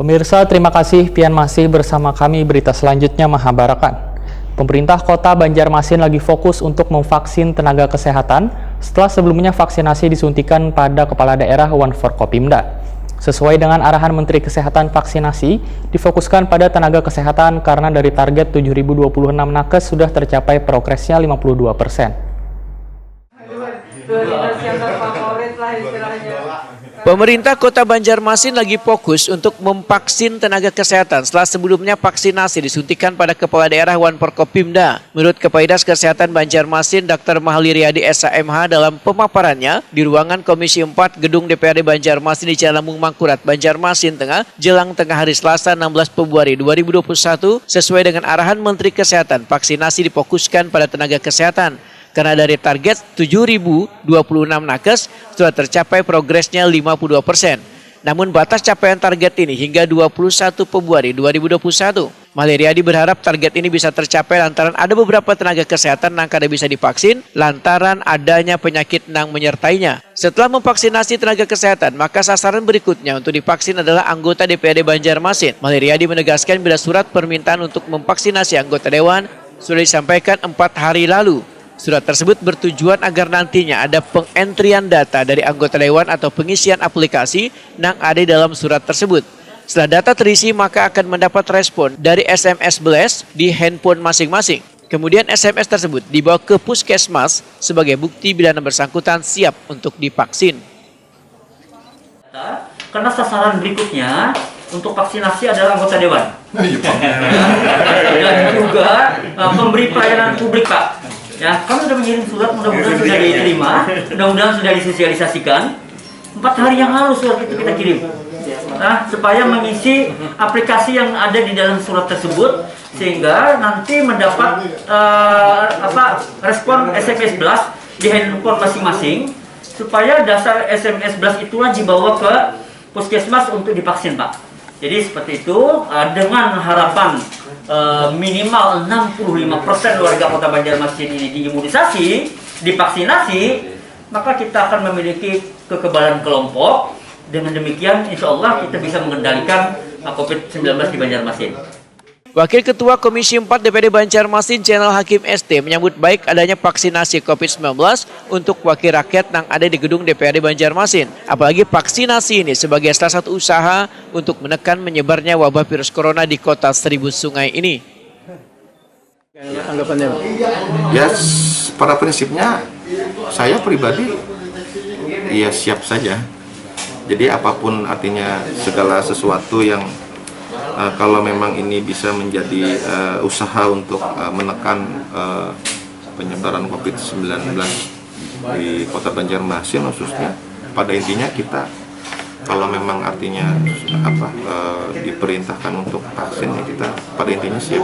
Pemirsa, terima kasih pian masih bersama kami berita selanjutnya Mahabarakan. Pemerintah Kota Banjarmasin lagi fokus untuk memvaksin tenaga kesehatan setelah sebelumnya vaksinasi disuntikan pada Kepala Daerah One Forkopimda. Sesuai dengan arahan Menteri Kesehatan, vaksinasi difokuskan pada tenaga kesehatan karena dari target 7.026 nakes sudah tercapai progresnya 52%. Pemerintah Kota Banjarmasin lagi fokus untuk memvaksin tenaga kesehatan setelah sebelumnya vaksinasi disuntikan pada Kepala Daerah One Forkopimda. Menurut Kepaidas Kesehatan Banjarmasin, Dr. Mahalli Riyadi SHMH dalam pemaparannya di ruangan Komisi 4 Gedung DPRD Banjarmasin di Jalan Lambung Mangkurat, Banjarmasin Tengah, jelang tengah hari Selasa 16 Februari 2021, sesuai dengan arahan Menteri Kesehatan, vaksinasi difokuskan pada tenaga kesehatan. Karena dari target 7.026 nakes sudah tercapai progresnya 52%. Namun batas capaian target ini hingga 21 Februari 2021. Mahalli Riyadi berharap target ini bisa tercapai lantaran ada beberapa tenaga kesehatan yang kada bisa divaksin lantaran adanya penyakit yang menyertainya. Setelah memvaksinasi tenaga kesehatan, maka sasaran berikutnya untuk divaksin adalah anggota DPRD Banjarmasin. Mahalli Riyadi menegaskan bila surat permintaan untuk memvaksinasi anggota dewan sudah disampaikan 4 hari lalu. Surat tersebut bertujuan agar nantinya ada pengentrian data dari anggota dewan atau pengisian aplikasi yang ada di dalam surat tersebut. Setelah data terisi, maka akan mendapat respon dari SMS blast di handphone masing-masing. Kemudian SMS tersebut dibawa ke puskesmas sebagai bukti bila yang bersangkutan siap untuk divaksin. Karena sasaran berikutnya untuk vaksinasi adalah anggota dewan. Dan juga pemberi pelayanan publik, Pak. Ya, kami sudah mengirim surat, mudah-mudahan sudah diterima, mudah-mudahan sudah disosialisasikan. 4 hari yang lalu surat itu kita kirim. Nah, supaya mengisi aplikasi yang ada di dalam surat tersebut, sehingga nanti mendapat respon SMS blast di handphone masing-masing, supaya dasar SMS blast itulah dibawa ke puskesmas untuk divaksin, Pak. Jadi seperti itu, dengan harapan minimal 65% warga Kota Banjarmasin ini diimunisasi, divaksinasi, maka kita akan memiliki kekebalan kelompok. Dengan demikian, insya Allah kita bisa mengendalikan COVID-19 di Banjarmasin. Wakil Ketua Komisi 4 DPRD Banjarmasin, Channel Hakim ST, menyambut baik adanya vaksinasi COVID-19 untuk wakil rakyat yang ada di gedung DPRD Banjarmasin. Apalagi vaksinasi ini sebagai salah satu usaha untuk menekan menyebarnya wabah virus corona di kota Seribu Sungai ini. Anggapannya, ya pada prinsipnya saya pribadi ya siap saja. Jadi apapun artinya segala sesuatu yang kalau memang ini bisa menjadi usaha untuk menekan penyebaran COVID-19 di Kota Banjarmasin khususnya, pada intinya kita kalau memang artinya diperintahkan untuk vaksin, ya kita pada intinya siap.